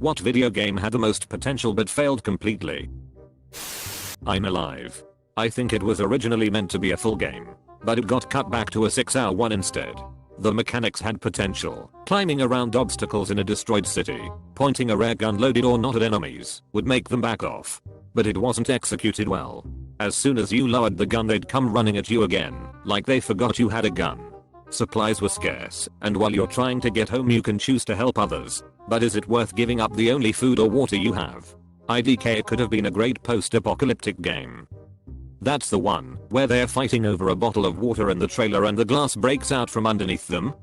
What video game had the most potential but failed completely? I'm Alive. I think it was originally meant to be a full game, but it got cut back to a 6-hour one instead. The mechanics had potential. Climbing around obstacles in a destroyed city, pointing a rare gun loaded or not at enemies, would make them back off. But it wasn't executed well. As soon as you lowered the gun they'd come running at you again, like they forgot you had a gun. Supplies were scarce, and while you're trying to get home you can choose to help others. But is it worth giving up the only food or water you have? IDK could have been a great post-apocalyptic game. That's the one, where they're fighting over a bottle of water in the trailer and the glass breaks out from underneath them.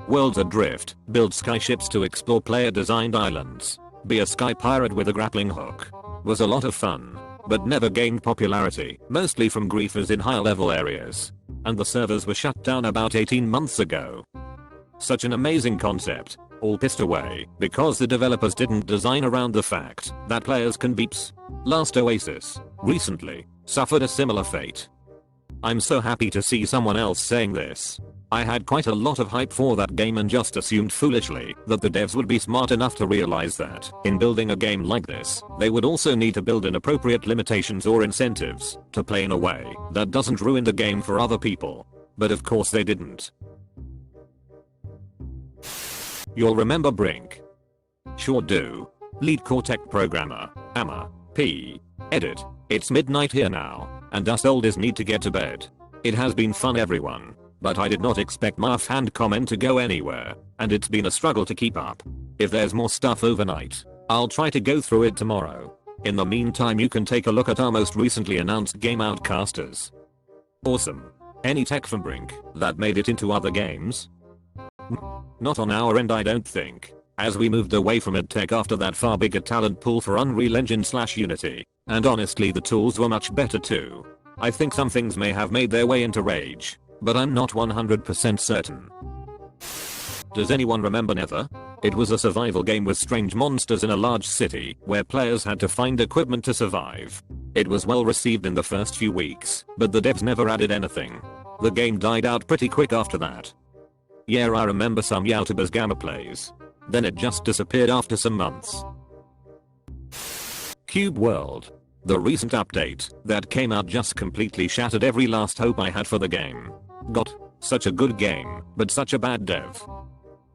Worlds Adrift, build skyships to explore player-designed islands. Be a sky pirate with a grappling hook. Was a lot of fun, but never gained popularity, mostly from griefers in higher level areas. And the servers were shut down about 18 months ago. Such an amazing concept, all pissed away because the developers didn't design around the fact that players can beeps. Last Oasis, recently, suffered a similar fate. I'm so happy to see someone else saying this. I had quite a lot of hype for that game and just assumed foolishly that the devs would be smart enough to realize that in building a game like this, they would also need to build in appropriate limitations or incentives to play in a way that doesn't ruin the game for other people. But of course they didn't. You'll remember Brink. Sure do. Lead core tech programmer, Amma, P. Edit. It's midnight here now, and us oldies need to get to bed. It has been fun everyone, but I did not expect my offhand comment to go anywhere, and it's been a struggle to keep up. If there's more stuff overnight, I'll try to go through it tomorrow. In the meantime you can take a look at our most recently announced game Outcasters. Awesome. Any tech from Brink that made it into other games? Not on our end I don't think, as we moved away from EdTech after that far bigger talent pool for Unreal Engine/Unity, and honestly the tools were much better too. I think some things may have made their way into Rage, but I'm not 100% certain. Does anyone remember Nether? It was a survival game with strange monsters in a large city where players had to find equipment to survive. It was well received in the first few weeks, but the devs never added anything. The game died out pretty quick after that. Yeah, I remember some YouTubers gamma plays. Then it just disappeared after some months. Cube World. The recent update that came out just completely shattered every last hope I had for the game. Got such a good game, but such a bad dev.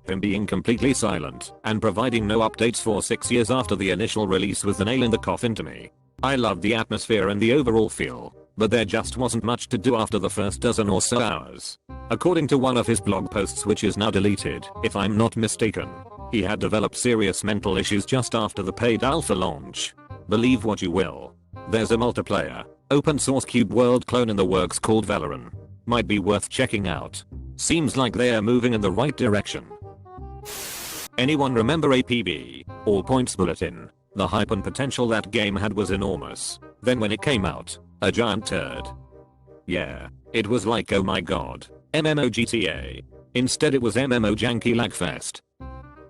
Him being completely silent and providing no updates for 6 years after the initial release was the nail in the coffin to me. I loved the atmosphere and the overall feel, but there just wasn't much to do after the first dozen or so hours. According to one of his blog posts, which is now deleted, if I'm not mistaken, he had developed serious mental issues just after the paid alpha launch. Believe what you will. There's a multiplayer, open source Cube World clone in the works called Valoran. Might be worth checking out. Seems like they are moving in the right direction. Anyone remember APB, All Points Bulletin? The hype and potential that game had was enormous. Then when it came out, a giant turd. Yeah, it was like oh my god, MMO GTA. Instead it was MMO janky lagfest.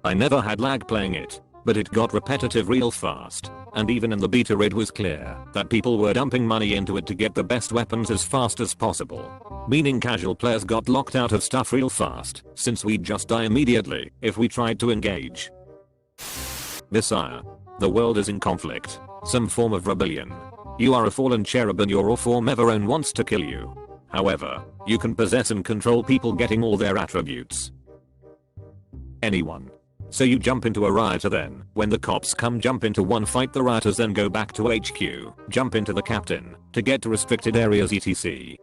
I never had lag playing it, but it got repetitive real fast, and even in the beta it was clear that people were dumping money into it to get the best weapons as fast as possible. Meaning casual players got locked out of stuff real fast, since we'd just die immediately if we tried to engage. Messiah. The world is in conflict, some form of rebellion. You are a fallen cherub and your form Everone wants to kill you. However, you can possess and control people getting all their attributes. Anyone. So you jump into a rioter, then when the cops come jump into one fight the rioters, then go back to HQ, jump into the captain to get to restricted areas etc.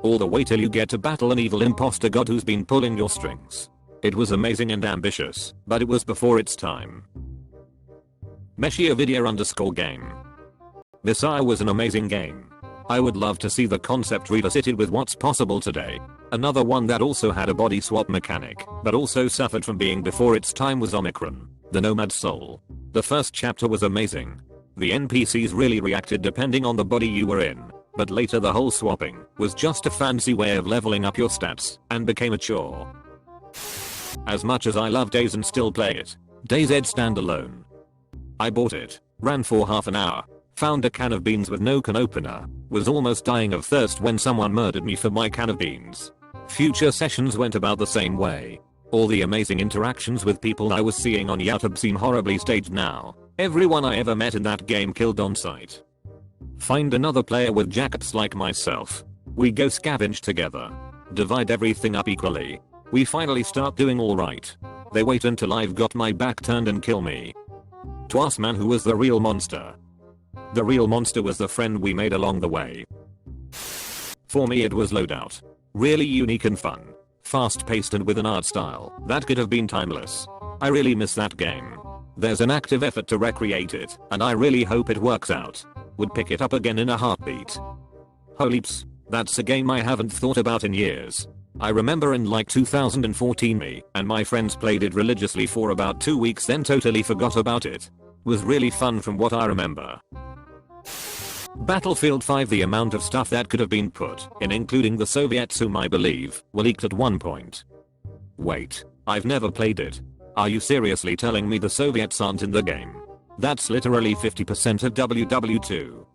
All the way till you get to battle an evil imposter god who's been pulling your strings. It was amazing and ambitious, but it was before its time. Meshia video _game. Messiah was an amazing game. I would love to see the concept revisited with what's possible today. Another one that also had a body swap mechanic, but also suffered from being before its time was Omicron, the Nomad Soul. The first chapter was amazing. The NPCs really reacted depending on the body you were in, but later the whole swapping was just a fancy way of leveling up your stats and became a chore. As much as I love Days and still play it, DayZ standalone. I bought it, ran for half an hour, found a can of beans with no can opener, was almost dying of thirst when someone murdered me for my can of beans. Future sessions went about the same way. All the amazing interactions with people I was seeing on YouTube seem horribly staged now. Everyone I ever met in that game killed on sight. Find another player with jackets like myself. We go scavenge together. Divide everything up equally. We finally start doing alright. They wait until I've got my back turned and kill me. To ask man who was the real monster. The real monster was the friend we made along the way. For me it was Loadout. Really unique and fun. Fast paced and with an art style that could have been timeless. I really miss that game. There's an active effort to recreate it and I really hope it works out. Would pick it up again in a heartbeat. Holyps, that's a game I haven't thought about in years. I remember in like 2014 me and my friends played it religiously for about 2 weeks then totally forgot about it. Was really fun from what I remember. Battlefield 5, the amount of stuff that could have been put in, including the Soviets whom I believe were leaked at one point. Wait, I've never played it. Are you seriously telling me the Soviets aren't in the game? That's literally 50% of WW2.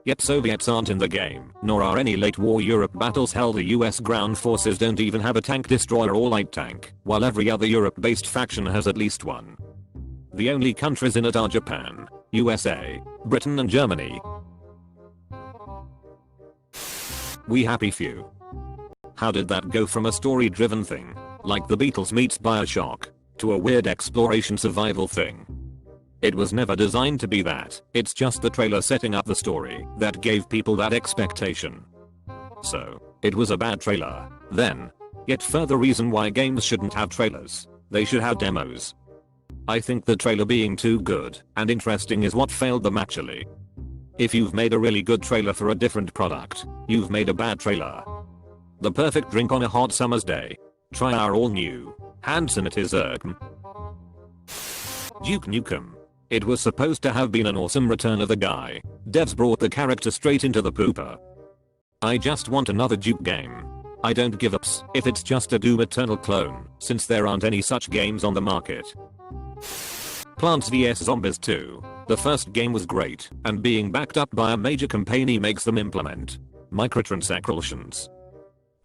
Yet Soviets aren't in the game, nor are any late war Europe battles. Hell, the US ground forces don't even have a tank destroyer or light tank, while every other Europe based faction has at least one. The only countries in it are Japan, USA, Britain and Germany. We happy few. How did that go from a story driven thing, like the Beatles meets Bioshock, to a weird exploration survival thing? It was never designed to be that, it's just the trailer setting up the story that gave people that expectation. So, it was a bad trailer, then. Yet further reason why games shouldn't have trailers, they should have demos. I think the trailer being too good and interesting is what failed them actually. If you've made a really good trailer for a different product, you've made a bad trailer. The perfect drink on a hot summer's day. Try our all new hand sanitizer. Duke Nukem. It was supposed to have been an awesome return of the guy. Devs brought the character straight into the pooper. I just want another Duke game. I don't give ups if it's just a Doom Eternal clone, since there aren't any such games on the market. Plants vs Zombies 2. The first game was great, and being backed up by a major company makes them implement microtransactions.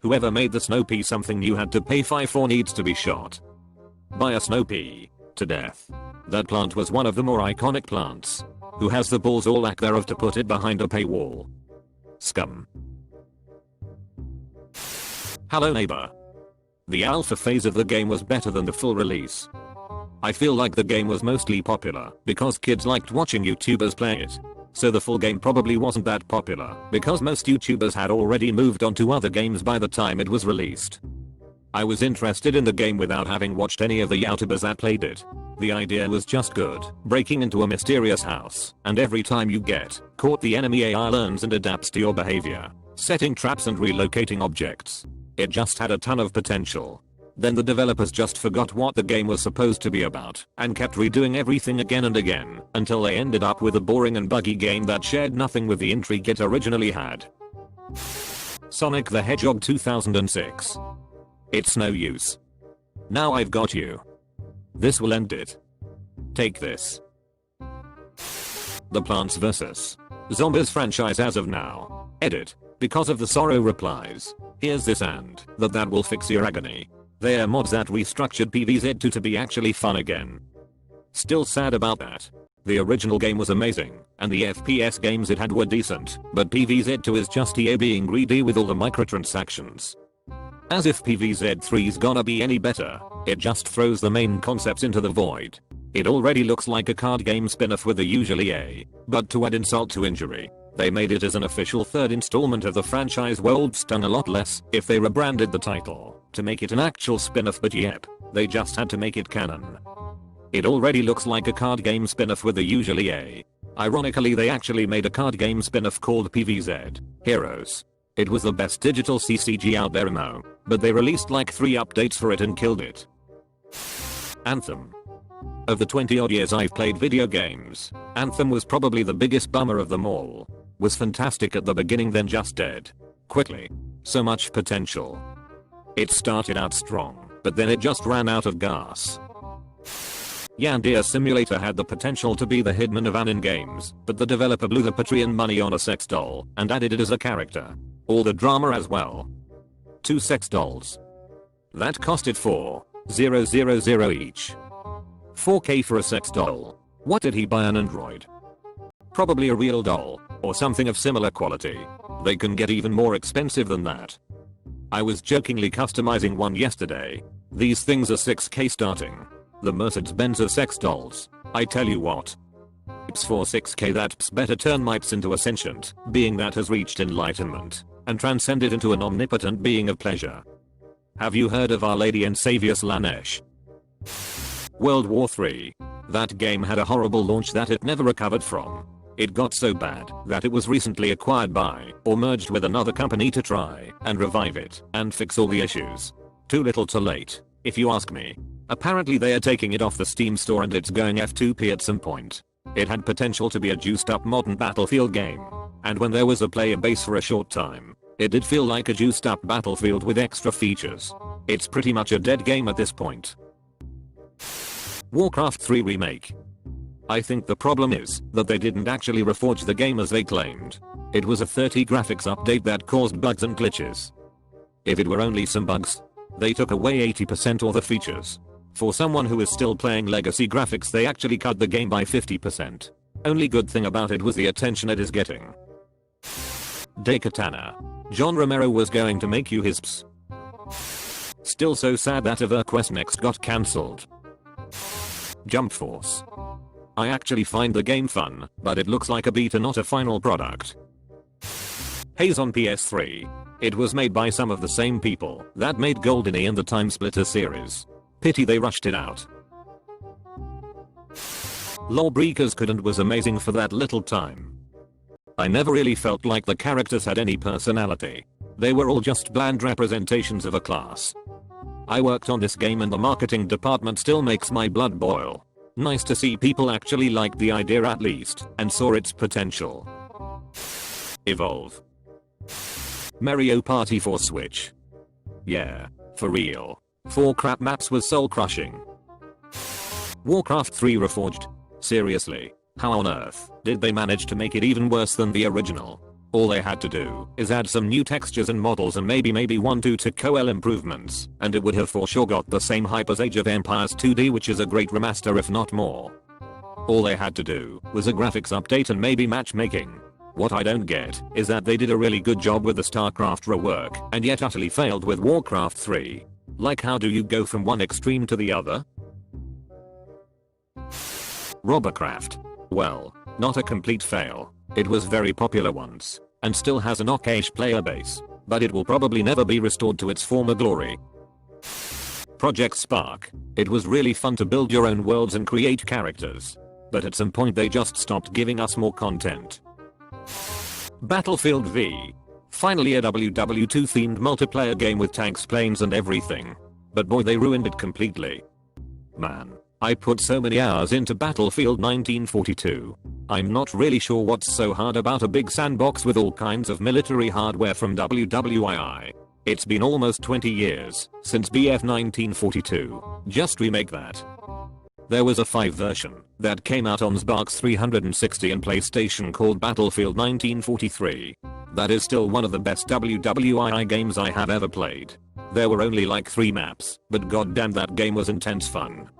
Whoever made the snow pea something new had to pay $5 needs to be shot by a snow pea to death. That plant was one of the more iconic plants. Who has the balls or lack thereof to put it behind a paywall? Scum. Hello neighbor. The alpha phase of the game was better than the full release. I feel like the game was mostly popular because kids liked watching YouTubers play it. So the full game probably wasn't that popular because most YouTubers had already moved on to other games by the time it was released. I was interested in the game without having watched any of the YouTubers that played it. The idea was just good, breaking into a mysterious house, and every time you get caught the enemy AI learns and adapts to your behavior, setting traps and relocating objects. It just had a ton of potential. Then the developers just forgot what the game was supposed to be about and kept redoing everything again and again until they ended up with a boring and buggy game that shared nothing with the intrigue it originally had. Sonic the Hedgehog 2006. It's no use. Now I've got you. This will end it. Take this. The Plants vs. Zombies franchise as of now. Edit. Because of the sorrow replies. Here's this and that will fix your agony. They are mods that restructured PvZ2 to be actually fun again. Still sad about that. The original game was amazing, and the FPS games it had were decent, but PvZ2 is just EA being greedy with all the microtransactions. As if PvZ3's gonna be any better, it just throws the main concepts into the void. It already looks like a card game spin-off with the usual EA, but to add insult to injury, they made it as an official third installment of the franchise. World stung a lot less if they rebranded the title to make it an actual spin-off, but yep, they just had to make it canon. It already looks like a card game spin-off with the usual EA. Ironically, they actually made a card game spin-off called PvZ Heroes. It was the best digital CCG out there now, but they released like 3 updates for it and killed it. Anthem. Of the 20 odd years I've played video games, Anthem was probably the biggest bummer of them all. Was fantastic at the beginning, then just dead quickly. So much potential. It started out strong, but then it just ran out of gas. Yandeer Simulator had the potential to be the Hitman of Anin games, but the developer blew the Patreon money on a sex doll and added it as a character. All the drama as well. 2 sex dolls. That costed $4 000 each. 4K for a sex doll. What did he buy, an android? Probably a real doll, or something of similar quality. They can get even more expensive than that. I was jokingly customizing one yesterday. These things are 6K starting. The Mercedes-Benz of sex dolls. I tell you what. It's for 6K that's better turn mites into a sentient being that has reached enlightenment and transcended into an omnipotent being of pleasure. Have you heard of Our Lady and Savior Slanesh? World War III. That game had a horrible launch that it never recovered from. It got so bad that it was recently acquired by or merged with another company to try and revive it and fix all the issues. Too little too late, if you ask me. Apparently they are taking it off the Steam store and it's going F2P at some point. It had potential to be a juiced up modern Battlefield game. And when there was a player base for a short time, it did feel like a juiced up Battlefield with extra features. It's pretty much a dead game at this point. Warcraft 3 Remake. I think the problem is that they didn't actually reforge the game as they claimed. It was a 30 graphics update that caused bugs and glitches. If it were only some bugs, they took away 80% or the features. For someone who is still playing legacy graphics, they actually cut the game by 50%. Only good thing about it was the attention it is getting. Daikatana. John Romero was going to make you his ps. Still so sad that EverQuest Next got cancelled. Jump Force. I actually find the game fun, but it looks like a beta, not a final product. Haze on PS3. It was made by some of the same people that made GoldenEye and the Time Splitter series. Pity they rushed it out. Lawbreakers couldn't was amazing for that little time. I never really felt like the characters had any personality. They were all just bland representations of a class. I worked on this game and the marketing department still makes my blood boil. Nice to see people actually liked the idea at least and saw its potential. Evolve. Mario Party for Switch. Yeah, for real. 4 crap maps was soul crushing. Warcraft 3 Reforged. Seriously, how on earth did they manage to make it even worse than the original? All they had to do is add some new textures and models and maybe 1-2 TOL improvements, and it would have for sure got the same hype as Age of Empires 2D, which is a great remaster if not more. All they had to do was a graphics update and maybe matchmaking. What I don't get is that they did a really good job with the StarCraft rework and yet utterly failed with Warcraft 3. Like, how do you go from one extreme to the other? Robocraft. Well, not a complete fail. It was very popular once, and still has an okay player base, but it will probably never be restored to its former glory. Project Spark. It was really fun to build your own worlds and create characters, but at some point they just stopped giving us more content. Battlefield V. Finally a WW2 themed multiplayer game with tanks, planes and everything. But boy, they ruined it completely. Man, I put so many hours into Battlefield 1942. I'm not really sure what's so hard about a big sandbox with all kinds of military hardware from WWII. It's been almost 20 years since BF 1942. Just remake that. There was a 5 version that came out on Xbox 360 and PlayStation called Battlefield 1943. That is still one of the best WWII games I have ever played. There were only like 3 maps, but goddamn that game was intense fun.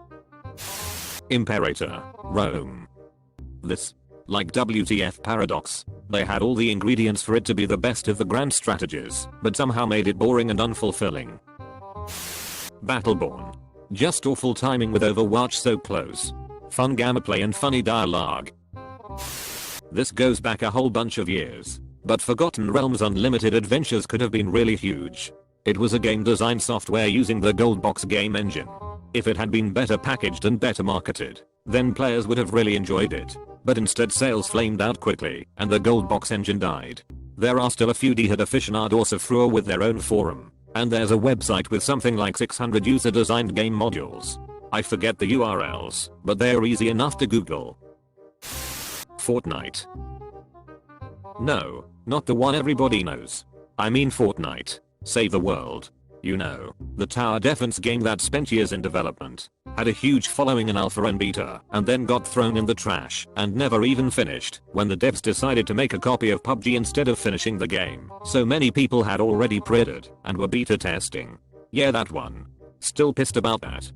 Imperator, Rome. This, like WTF Paradox, they had all the ingredients for it to be the best of the grand strategies, but somehow made it boring and unfulfilling. Battleborn. Just awful timing with Overwatch so close. Fun gameplay and funny dialogue. This goes back a whole bunch of years, but Forgotten Realms Unlimited Adventures could have been really huge. It was a game design software using the Goldbox game engine. If it had been better packaged and better marketed, then players would have really enjoyed it. But instead sales flamed out quickly and the Goldbox engine died. There are still a few diehard aficionados of Frua with their own forum, and there's a website with something like 600 user designed game modules. I forget the URLs, but they are easy enough to Google. Fortnite. No, not the one everybody knows. I mean Fortnite. Save the world. You know, the tower defense game that spent years in development, had a huge following in alpha and beta, and then got thrown in the trash and never even finished when the devs decided to make a copy of PUBG instead of finishing the game. So many people had already pre-ordered and were beta testing. Yeah, that one. Still pissed about that.